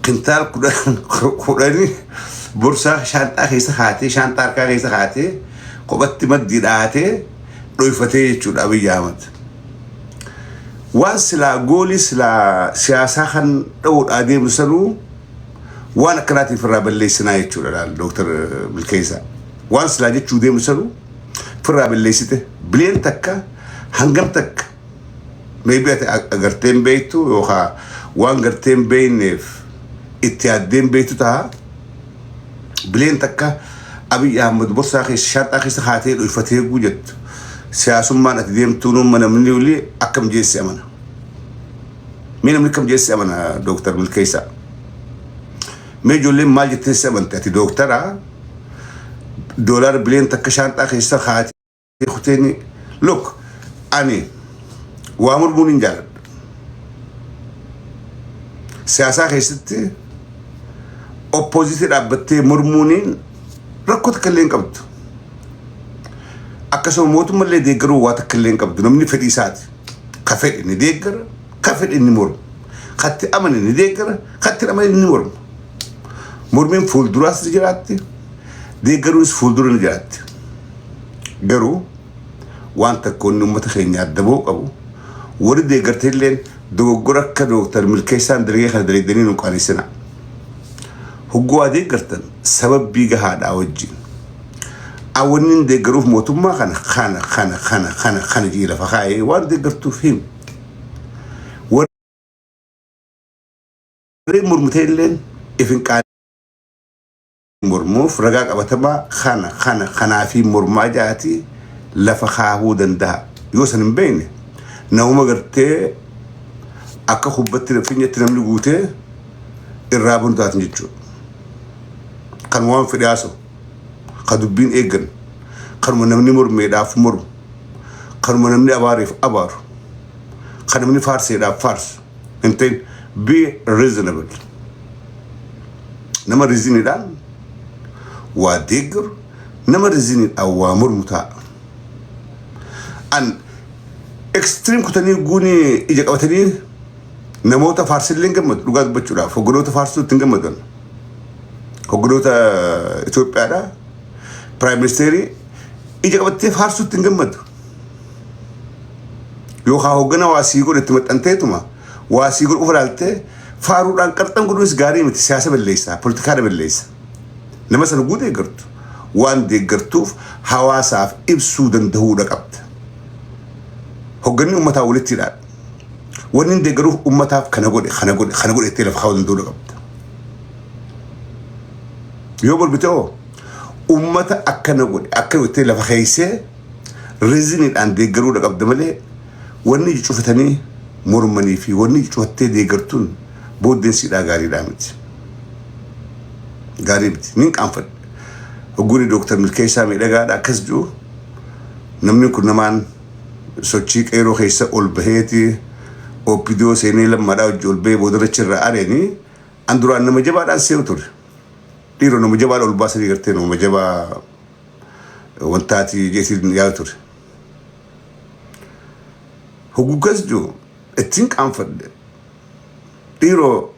كنتال كوداني بورصة شانتا خيسة خاتي شانتا أركا خيسة خاتي قبت مدي داتي رويفتي تشود أبي أحمد وانس لا قوليس لا سياسة خن دور أديم سلو وانا كراتي في الراب اللي سناي تشود الدكتور بالكيسة وانس لا جت شودي مسلو في الراب اللي سته بلين تكا هنجم تك ميبي أقرتين بيتو يوخا وان قرتين بينف اتيادين بيتو تها بلين تكا أبي أحمد بورصة أخي شات أخي سخاتي ويفتيه وجد سياسة ما نتدين تونم من مني ولي أكم جيس أمانة مين من كم جيس أمانة دكتور بالكيسة ميجولين ما جت سمن تأتي دكتورة دولار بلين تكا شات أخي سخاتي خطيني لوك أني وامر بونين جالد سياسة خيستي opposite dhaabbattee mormuuniin rakkoo takka illee hin qabdu. Akkasuma mootummallee deeggaruu waa takka illee hin qabdu. Namni fedhii isaati. Ka fedhi ni deeggara, ka fedhi ni mormu. Katti amane ni deeggara, katti amane ni mormu. Mormiin fuulduraas ni jiraatti, deeggaruunis fuuldura ni jiraatti. Garuu waan takkoonni uummata keenya adda ba'uu qabu. Warri deeggartee illee dogoggora akka dooktar milkeessaan dalagee kana dalagdanii nu qaanessina. Hoggaa deeggartan sababbii gahaadhaa wajjin. Awwannin deeggaruuf mootummaa kana jii lafa kaa'ee waan deeggartuuf him. Warri mormutee illeen ifin qaanii mormuuf ragaa qabatamaa kanaa fi mormaa jaati lafa kaa'uu danda'a. Yoo san hin beekne nama gartee akka hubbatti finyatti namni guutee irraa buntaatan jechuudha. Kan waan fedhe haasa'u, kan dubbiin eeggan, kanuma namni mormeedhaaf mormu, kanuma namni abaareef abaaru, kan namni faarseedhaaf faarsu. Hin ta'in be reasonable. Nama riiziniidhaan waa deeggaru, nama riiziniidhaan waa mormu ta'a. An extreme kutanii guunii ija qabatanii namoota faarsillee hin gammadu dhugaa dubbachuudhaaf hogganoota faarsituutti hin gammadan. Hogganoota Itoophiyaadhaa Prime Ministerii ija qabattee faarsuutti hin gammadu. Yookaan hoggana waa sii godhe itti maxxanteetuma waa sii godhu ilaaltee faaruudhaan qarxan godhuunis gaarii miti siyaasa balleessaa poolitikaadha balleessa. Nama sana guutee deeggartu waan deeggartuuf hawaasaaf ibsuu danda'uudha qabda. Hogganni uummataa walitti hidhaadha. Wanni deeggaruuf uummataaf kana godhe itti lafa kaa'uu danda'uudha qabda. Yoo borbitoo uummata akkana godhe akkana itti lafa keeysee riiziniidhaan deeggaruudha qabda malee wanni cufatanii mormanii fi wanni cufattee deeggartuun booddeensiidhaa gaariidhaa miti. Gaarii miti. Nin qaanfadhe. Hogguuni dooktar Milkeessaa miidhagaadha akkas jiru namni kun namaan sochii qeeroo keessa ol baheeti oopidoo seenee lammaadhaa hojii ol bahee boodarrachi irraa areeni an duraan nama jabaadhaan seenu ture. Dhiiroo nama jabaadha ol baasanii gartee nama jabaa wantaati jeetiin yaadu ture. Hogguukas jiru ittiin qaanfadhe. Dhiiroo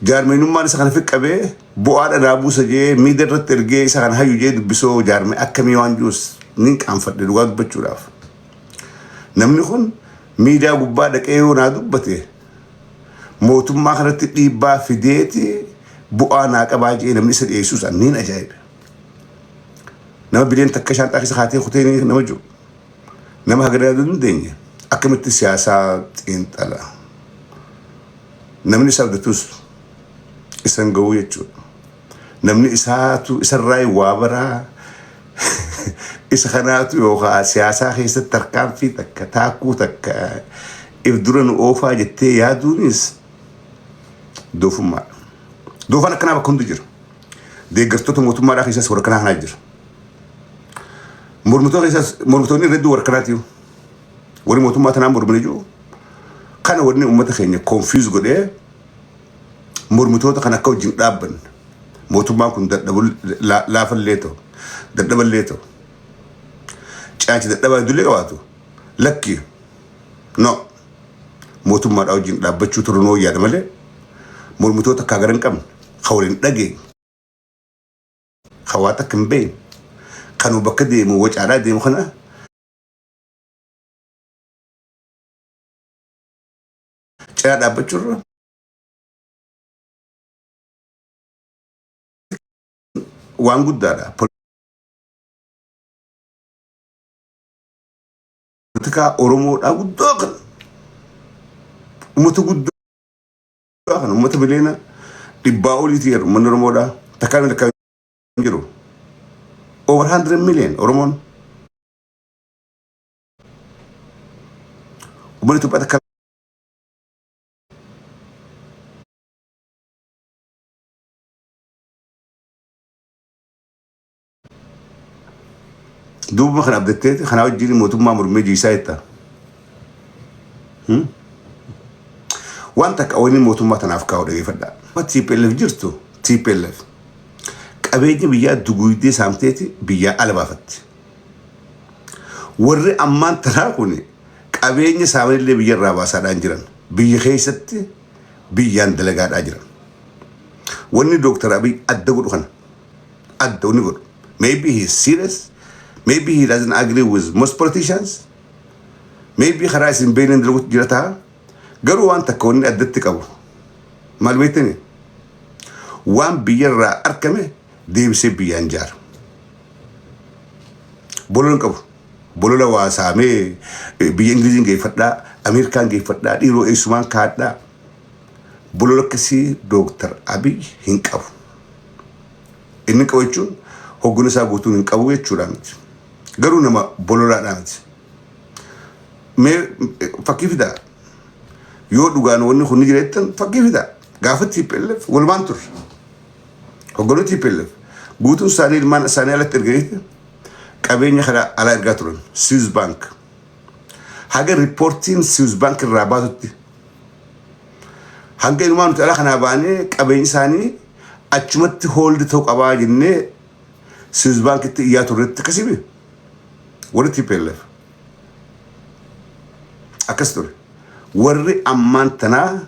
jaarmeenummaan isa kana fiqqabee bu'aadha dhaabuusa jee miida irratti ergee isa kana hayyu jee dubbisoo jaarmee akkamii waan jirus nin qaanfadhe dhugaa dubbachuudhaaf. Namni kun miidiyaa gubbaa dhaqee yoo naa dubbate mootummaa kanatti dhiibbaa fideeti bu'aa naa qabaa jee namni isa dhiyeessuus anniin ajaa'iba. Nama bileen takka shaanxaa keessa kaatee kutee nama jiru. Nama hagadaaduu hin dandeenye akkamitti siyaasaa xiinxala. Namni isa abdatus isan ga'uu jechuudha. Namni isarraa waa baraa isa kanaatu yookaan siyaasaa keessatti tarkaanfii takka taakkuu takka if dura nu oofaa jettee yaaduunis doofummaadha. Doofaan akkanaa bakka hundi jira. Deeggartoota mootummaadhaa keessas warra kanaa kanaa jira. Mormitoonni irratti warra kanaatiyu. Warri mootummaa tanaan mormanii jiru. Kana wanni uummata keenya konfiiz godhee mormitoota kan akka wajjin dhaabban. Mootummaan kun laafallee ta'u, dadhaballee ta'u. Caachi dadhabaa idullee qabaatu. Lakki no mootummaadhaa wajjin dhaabbachuu turunoo yaada malee mormitoota akka garan qabne hawlin dhagee hawaata kan been kanu bakka deemu wacaadhaa deemu kana cina dhaabbachuurra waan guddaadha. Politika Oromoodhaa guddoo kan uummata guddoo kan uummata miliyoona dhibbaa oliitii jedhu uummanni Oromoodhaa takkaan jiru over 100 million Oromoon uummanni Itoophiyaa takkaan دوب خنا بدتت خنا وجيني موتوما مرمجي سايتا وانتك اولين موتوما تنافكا ودغي فدا تي بي ال جرتو تي بي ال قبيجي بيا دغويدي سامتيتي بيا البافت ور امان تراكوني قبيجي سامل لي بيا راباسا دانجران بيا خيستي بيا اندلغا داجران وني دكتور ابي ادغو خنا ادو نيغو maybe he's serious. Maybe he doesn't agree with most politicians. Maybe خرايس بين الدروت جرتها. قالوا أنت كوني أدتك أبو. ما البيتني. وان بيرا أركمه دي بسيب بيانجار. بولون كبو. بولولا واسامي بيانجليزين جاي فتلا أمريكان جاي فتلا إيرو إسمان كاتلا. بولولا كسي دكتور أبي هنك أبو. إنك ويشون هو جنسا بوتون هنك أبو يشورامج. قالوا نما بولولا نامج. مي فكيف ده؟ يودو كانوا وني خوني جريتن فكيف ده؟ قافت تيبلف والمانتور. هو قالوا تيبلف. بوتون ساني المان ساني على ترجيت. كابيني خلا على إرجاتورن سويس بانك. حاجة ريبورتين سويس بانك الرابطة. حاجة المان تلا خنا باني كابيني ساني أجمد هولد توك أباجنة سويس بانك تيجي تورت كسبه. ورتي بيلف أكستر وري أمان تنا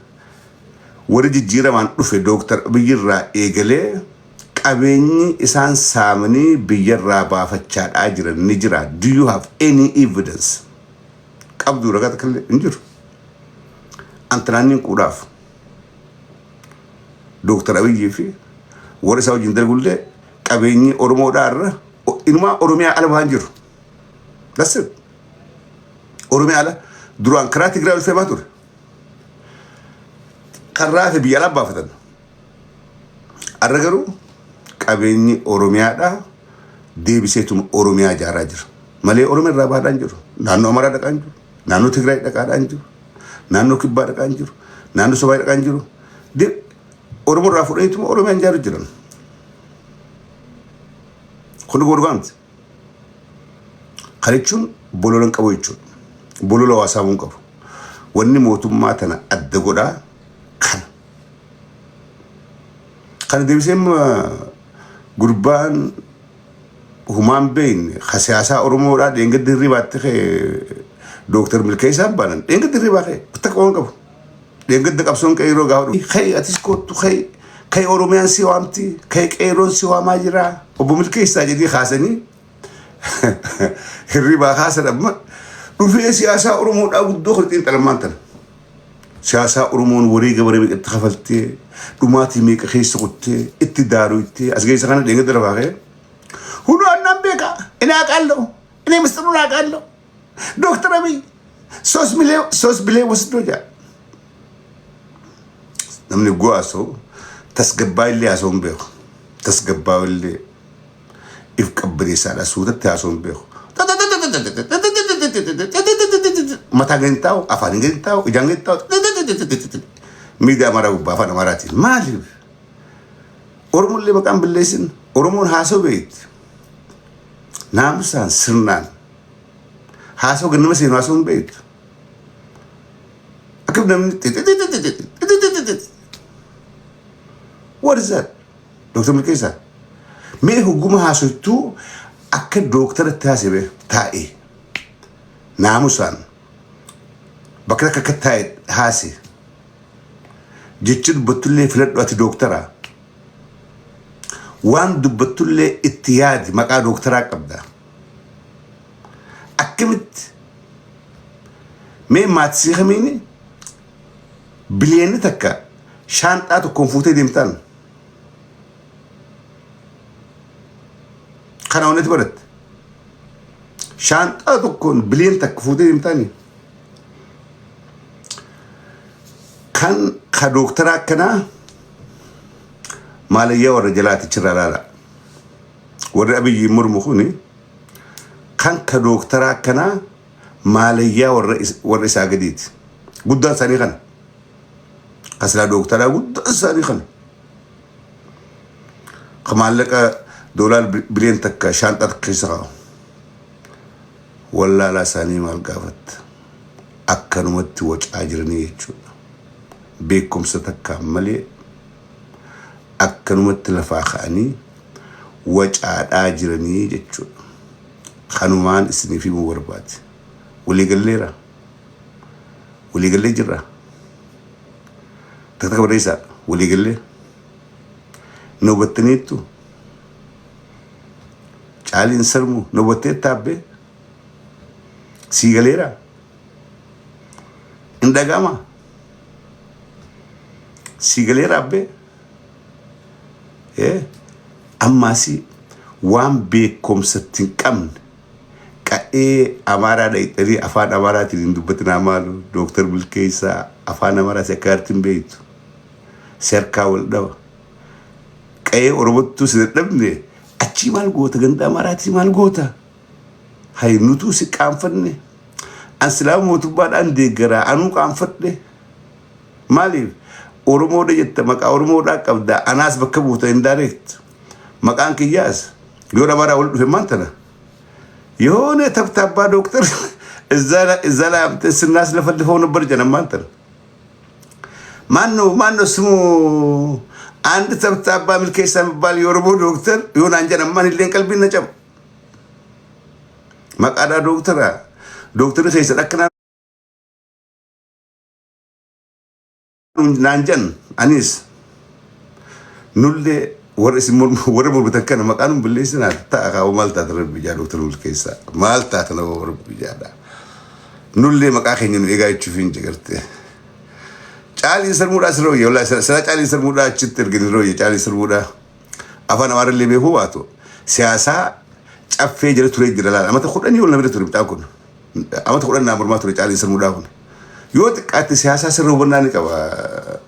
وري جيرة مان رفي دكتور بيجرا إيجله كابيني إنسان سامني بيجرا بافتشار أجرا نجرا do you have any evidence كابدو رجعت كله إنجر أنترانين كوراف دكتور أبي يفي وري ساو جندر قلده كابيني أورمو دار إنما أورميا على بانجر That's it. Oromia ala duraan karaa Tigraay ulfeemaa ture. Karraa fi biyya alaa baafatan. Har'a garuu qabeenyi Oromiyaadhaa deebiseetuma Oromiyaa ijaaraa jira. Malee Oromiyaa irraa baadhaan jiru. Naannoo Amaraa dhaqaan jiru. Naannoo Tigraay dhaqaadhaan jiru. Naannoo Kibbaa dhaqaan jiru. Naannoo Somaay dhaqaan jiru. Oromoo irraa fudhaniituma Oromiyaan ijaaru jiran. Kun gurguraamti. خليتشون بولولن كويتشون بولولا واسامون كفو وني موتوم ماتنا أدقودا كان ديبسيم قربان همان بين خسياسة أورمورا دينغ الدريبات خي دكتور ملكيسا بانن دينغ الدريبات خي تكون كفو دينغ الدكابسون كيرو غاورو خي أتسكوت خي كي أوروميان سيوامتي كي كيرون سيواما جرا أبو ملكيسا جدي خاسني الربا خاسر أما وفي سياسة أورمون أو الدخل تين تلمانتن سياسة أورمون وريقة وريقة اتخفلتي دوماتي ميك خيس قلتي اتدارويتي أسجي سخانة دينغ درباغي هنو أنام بيكا إنا أقالو إنا مستنون أقالو دكتور أبي سوس بلي وسدو جا نمني قواسو تسقباي اللي أسون بيخو تسقباي اللي إفكبري سالة سودة تاسون بيخو mata gentau afan gentau ijang gentau media marabu afan marati malib ormul le makam belesin ormul haso beit namsan sirnan haso gnama sin haso beit akab nam what is that Dr. Mekesa me huguma haso tu akka doctor tasibe ta'i namusan بكرك كتايد هاسي جتشد بتولي فلت وقت دكتورة وان دبتولي اتياد مقا دكتورة قبدا أكمت مين ما تسيخميني بليني تكا شانتاتو كونفوتي ديمتان خانا ونت برد شانتاتو كون بلين تكفوتي ديمتاني كان خدوكترا كنا ماليا ورجلات تشرالا ور ابي مرمخوني كان خدوكترا كنا ماليا ورئيس اجديد قدام ثاني خن أصلا دكتورة قدام ثاني خن كمان لك دولار بلين تك شانتر كيسرا ولا لا ثاني مال قافت أكنمت وجه أجرني يجوا بيكم ستكملي أكنمت لفاخاني وجه أجرني يجوا خنومان اسني في موربات ولي قليرة ولي قلي جرا تكتب رئيسا ولي قلي نوبتنيتو شالي نسرمو نوبتيت تابي سي قليرة اندقاما سي قليرة أبي إيه أما سي وان بيكم ستين كمن أمارا دايتري أفان أمارا تلين دوبتنا مالو دكتور بالكيسا أفان أمارا سكارتين بيتو سيركا والدوا أوربوتو سيدبني أتشي مال غوتا غندا أمارا تي مال غوتا هاي نوتو سكام فني أنسلام موتوبان أندي غرا أنو كام فتني مالي أورمو دا جتا مكا أورمو دا كبدا أناس بكبوتا انداريكت مكان كياس يورا مارا ولد في مانتنا يهونه تبتابا دكتور الزلا بتس الناس لفلفوا نبر جنا مانتر مانو اسمه عند تبتابا من كيسا مبال يوربو دكتور يون عندنا مان اللي قلبي نجم ما قادا دكتور سيسا لكنا نانجن انيس نولي ورمو بتكنا مكانهم بالليسنا تاقا ومالتا تربي جادو ترول كيسا مالتا تنو ربي جادا نولي مكاخي نينو إيغاي تشوفين جغرتي چالي سرمودا سروي ولا سلا چالي سرمودا چتر گن روي چالي سرمودا افانا مار اللي بهواتو سياسا چفي جري توري جرلا اما تخدني ولا مدي توري بتاكون اما تخدنا مرما توري چالي سرمودا هون يوت قات سياسا سرو بناني قبا